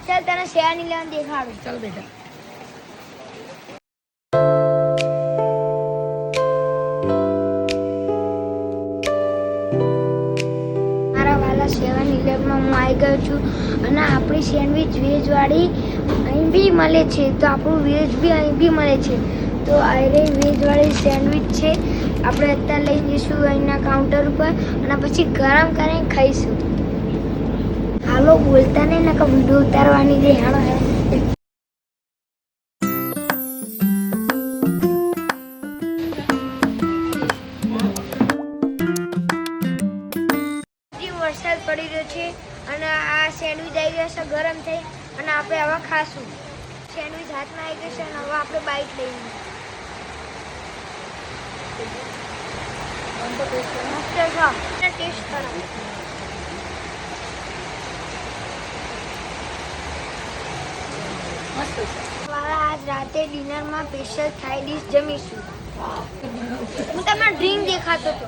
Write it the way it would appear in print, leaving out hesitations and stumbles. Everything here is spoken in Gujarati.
ચાલ તને શેરની લેવાનું દેખાડું. ચાલ બેટા. મારા વાલા 7-Eleven હું આવી ગયો છું અને આપણી સેન્ડવિચ વેજવાળી અહીં બી મળે છે. તો આપણું વેજ બી અહીં બી મળે છે. તો આ વેજવાળી સેન્ડવિચ છે. આપણે અત્યારે લઈ જઈશું અહીંના કાઉન્ટર ઉપર અને પછી ગરમ કરીને ખાઈશું. હાલો બોલતા નહીં ને કે વિડીયો ઉતારવાની જે હાડો હે. વરસાદ પડી રહ્યો છે અને આ સેન્ડવિચ આવી ગયો છે ગરમ થઈ અને આપણે હવે ખાશું. સેન્ડવિચ હાથમાં આવી ગયો છે અને હવે આપણે બાઈટ લઈએ. ટેસ્ટ કરો. આજ રાતે ડિનરમાં સ્પેશિયલ થાઈ ડીશ જમીશું. હું તમને ડ્રિંક દેખાતો હતો.